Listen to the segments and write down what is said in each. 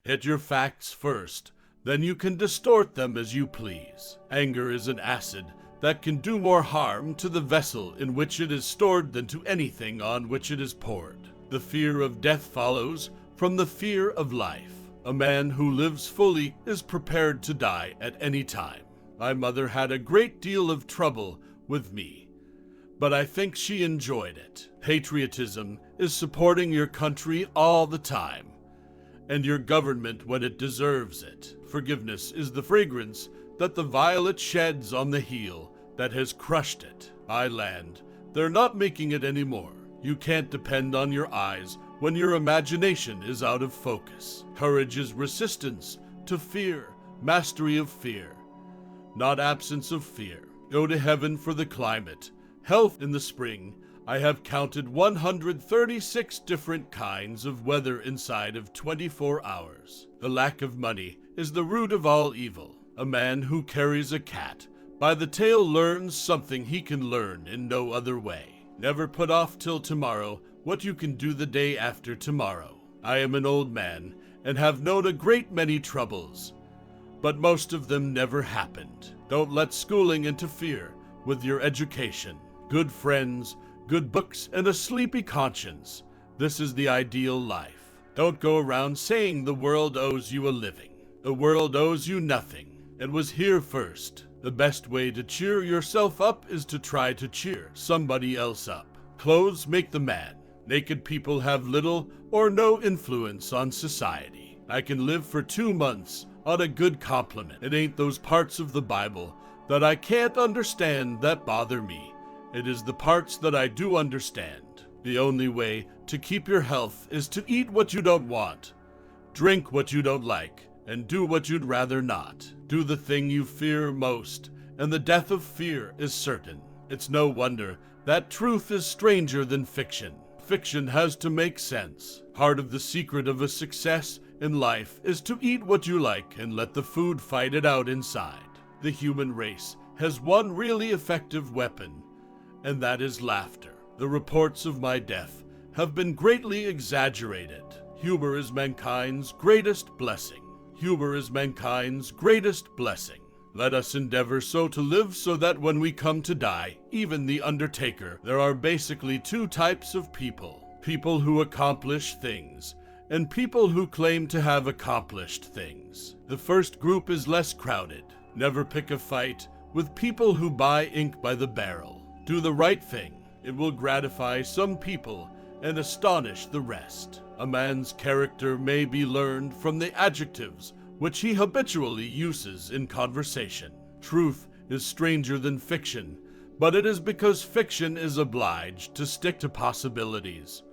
Hit your facts first, then you can distort them as you please. Anger is an acid that can do more harm to the vessel in which it is stored than to anything on which it is poured. The fear of death follows from the fear of life. A man who lives fully is prepared to die at any time. My mother had a great deal of trouble with me, but I think she enjoyed it. Patriotism is supporting your country all the time, and your government when it deserves it. Forgiveness is the fragrance that the violet sheds on the heel that has crushed it. My land, they're not making it anymore. You can't depend on your eyes when your imagination is out of focus. Courage is resistance to fear, mastery of fear, not absence of fear. Go to heaven for the climate. Health in the spring. I have counted 136 different kinds of weather inside of 24 hours. The lack of money is the root of all evil. A man who carries a cat by the tail learns something he can learn in no other way. Never put off till tomorrow what you can do the day after tomorrow. I am an old man and have known a great many troubles, but most of them never happened. Don't let schooling interfere with your education. Good friends, good books, and a sleepy conscience. This is the ideal life. Don't go around saying the world owes you a living. The world owes you nothing. It was here first. The best way to cheer yourself up is to try to cheer somebody else up. Clothes make the man. Naked people have little or no influence on society. I can live for 2 months on a good compliment. It ain't those parts of the Bible that I can't understand that bother me. It is the parts that I do understand. The only way to keep your health is to eat what you don't want, drink what you don't like, and do what you'd rather not. Do the thing you fear most, and the death of fear is certain. It's no wonder that truth is stranger than fiction. Fiction has to make sense. Part of the secret of a success in life is to eat what you like and let the food fight it out inside. The human race has one really effective weapon, and that is laughter. The reports of my death have been greatly exaggerated. Humor is mankind's greatest blessing. Humor is mankind's greatest blessing. Let us endeavor so to live so that when we come to die, even the undertaker, there are basically 2 types of people. People who accomplish things, and people who claim to have accomplished things. The first group is less crowded. Never pick a fight with people who buy ink by the barrel. Do the right thing. It will gratify some people and astonish the rest. A man's character may be learned from the adjectives which he habitually uses in conversation. Truth is stranger than fiction, but it is because fiction is obliged to stick to possibilities.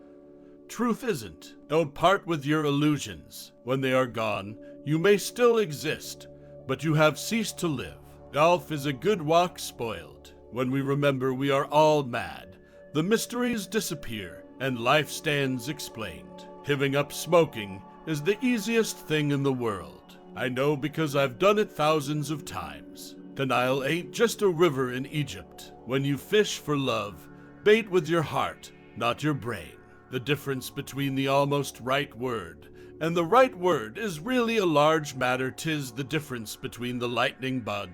Truth isn't. Don't part with your illusions. When they are gone, you may still exist, but you have ceased to live. Golf is a good walk spoiled. When we remember we are all mad, the mysteries disappear and life stands explained. Giving up smoking is the easiest thing in the world. I know because I've done it thousands of times. The Nile ain't just a river in Egypt. When you fish for love, bait with your heart, not your brain. The difference between the almost right word and the right word is really a large matter. 'Tis the difference between the lightning bug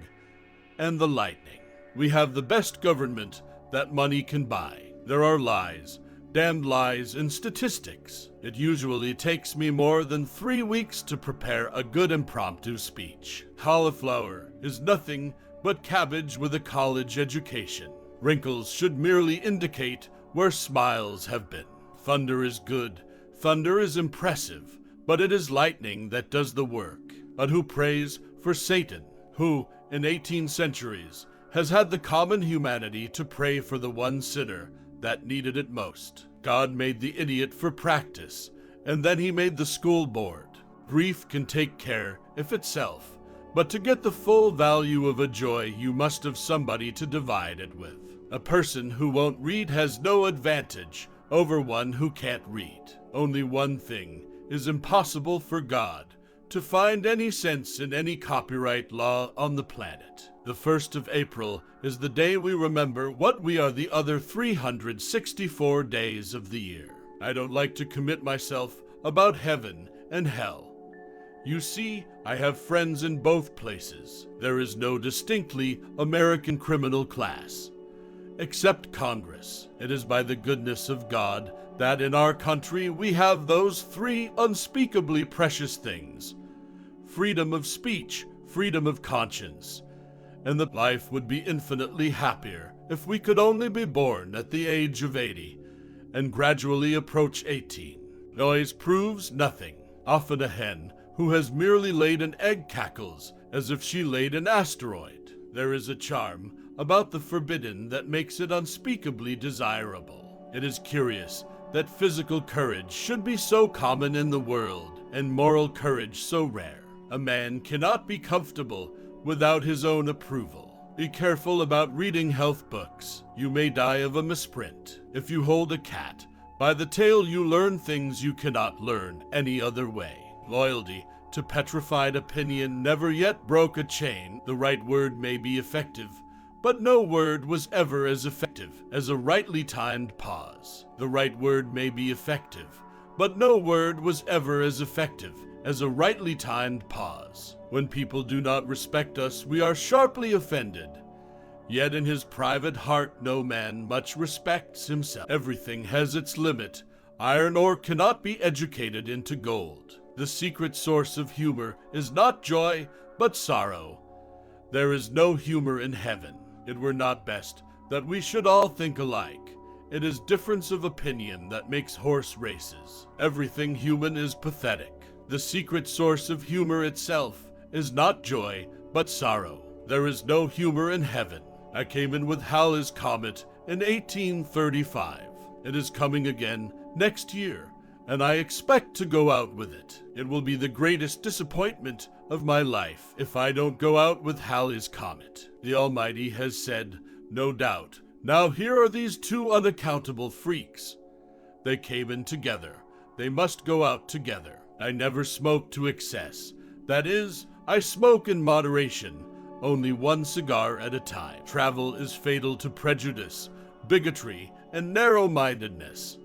and the lightning. We have the best government that money can buy. There are lies, damned lies, and statistics. It usually takes me more than 3 weeks to prepare a good impromptu speech. Cauliflower is nothing but cabbage with a college education. Wrinkles should merely indicate where smiles have been. Thunder is good, thunder is impressive, but it is lightning that does the work. But who prays for Satan, who, in 18 centuries, has had the common humanity to pray for the one sinner that needed it most? God made the idiot for practice, and then he made the school board. Grief can take care of itself, but to get the full value of a joy, you must have somebody to divide it with. A person who won't read has no advantage over one who can't read. Only one thing is impossible for God: to find any sense in any copyright law on the planet. The 1st of April is the day we remember what we are the other 364 days of the year. I don't like to commit myself about heaven and hell. You see, I have friends in both places. There is no distinctly American criminal class, except Congress. It is by the goodness of God that in our country we have those three unspeakably precious things: freedom of speech, freedom of conscience, and that life would be infinitely happier if we could only be born at the age of 80 and gradually approach 18. Noise proves nothing. Often a hen who has merely laid an egg cackles as if she laid an asteroid. There is a charm about the forbidden that makes it unspeakably desirable. It is curious that physical courage should be so common in the world and moral courage so rare. A man cannot be comfortable without his own approval. Be careful about reading health books. You may die of a misprint. If you hold a cat by the tail, you learn things you cannot learn any other way. Loyalty to petrified opinion never yet broke a chain. The right word may be effective, but no word was ever as effective as a rightly timed pause. The right word may be effective, but no word was ever as effective as a rightly timed pause. When people do not respect us, we are sharply offended. Yet in his private heart no man much respects himself. Everything has its limit. Iron ore cannot be educated into gold. The secret source of humor is not joy, but sorrow. There is no humor in heaven. It were not best that we should all think alike. It is difference of opinion that makes horse races. Everything human is pathetic. The secret source of humor itself is not joy, but sorrow. There is no humor in heaven. I came in with Halley's Comet in 1835. It is coming again next year, and I expect to go out with it. It will be the greatest disappointment of my life if I don't go out with Halley's Comet. The Almighty has said, no doubt, now here are these two unaccountable freaks. They came in together. They must go out together. I never smoke to excess. That is, I smoke in moderation, only one cigar at a time. Travel is fatal to prejudice, bigotry, and narrow-mindedness,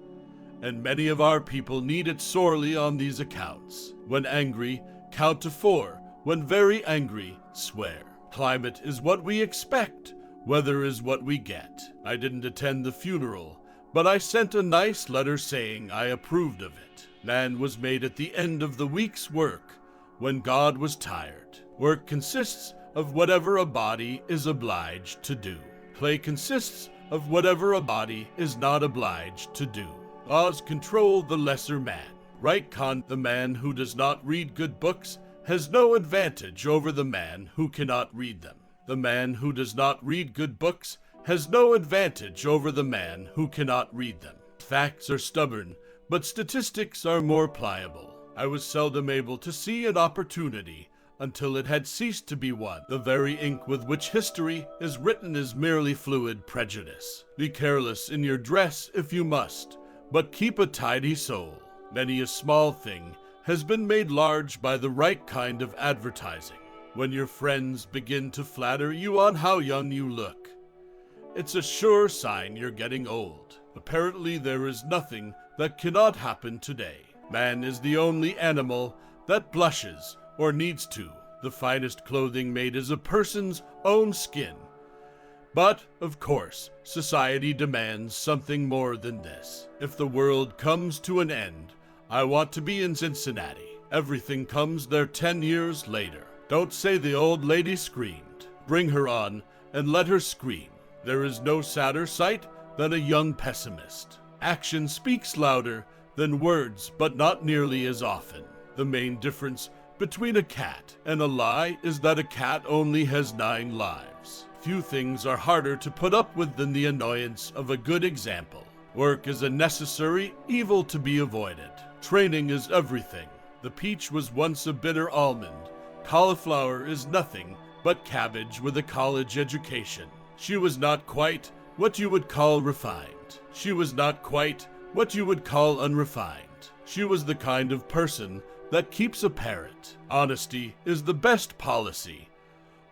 and many of our people need it sorely on these accounts. When angry, count to 4. When very angry, swear. Climate is what we expect. Weather is what we get. I didn't attend the funeral, but I sent a nice letter saying I approved of it. Man was made at the end of the week's work, when God was tired. Work consists of whatever a body is obliged to do. Play consists of whatever a body is not obliged to do. Laws control the lesser man. Right the man who does not read good books has no advantage over the man who cannot read them. The man who does not read good books has no advantage over the man who cannot read them. Facts are stubborn, but statistics are more pliable. I was seldom able to see an opportunity until it had ceased to be one. The very ink with which history is written is merely fluid prejudice. Be careless in your dress if you must, but keep a tidy soul. Many a small thing has been made large by the right kind of advertising. When your friends begin to flatter you on how young you look, it's a sure sign you're getting old. Apparently there is nothing that cannot happen today. Man is the only animal that blushes or needs to. The finest clothing made is a person's own skin. But, of course, society demands something more than this. If the world comes to an end, I want to be in Cincinnati. Everything comes there 10 years later. Don't say the old lady screamed. Bring her on and let her scream. There is no sadder sight than a young pessimist. Action speaks louder than words, but not nearly as often. The main difference between a cat and a lie is that a cat only has 9 lives. Few things are harder to put up with than the annoyance of a good example. Work is a necessary evil to be avoided. Training is everything. The peach was once a bitter almond. Cauliflower is nothing but cabbage with a college education. She was not quite what you would call refined. She was not quite what you would call unrefined. She was the kind of person that keeps a parrot. Honesty is the best policy.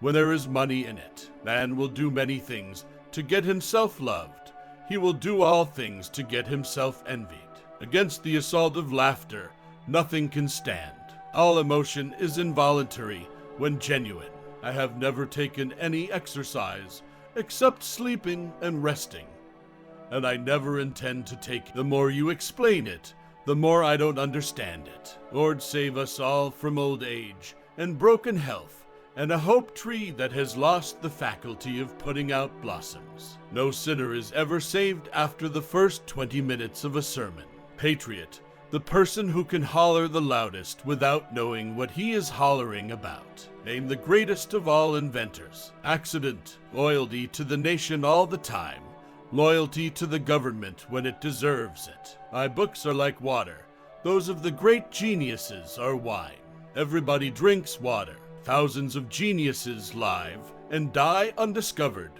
When there is money in it, man will do many things to get himself loved. He will do all things to get himself envied. Against the assault of laughter, nothing can stand. All emotion is involuntary when genuine. I have never taken any exercise except sleeping and resting. And I never intend to take. The more you explain it, the more I don't understand it. Lord, save us all from old age and broken health, and a hope tree that has lost the faculty of putting out blossoms. No sinner is ever saved after the first 20 minutes of a sermon. Patriot, the person who can holler the loudest without knowing what he is hollering about. Name the greatest of all inventors. Accident, loyalty to the nation all the time. Loyalty to the government when it deserves it. My books are like water. Those of the great geniuses are wine. Everybody drinks water. Thousands of geniuses live and die undiscovered,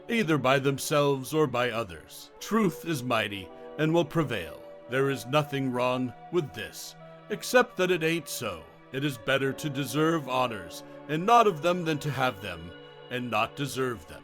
either by themselves or by others. Truth is mighty and will prevail. There is nothing wrong with this, except that it ain't so. It is better to deserve honors and not of them than to have them and not deserve them.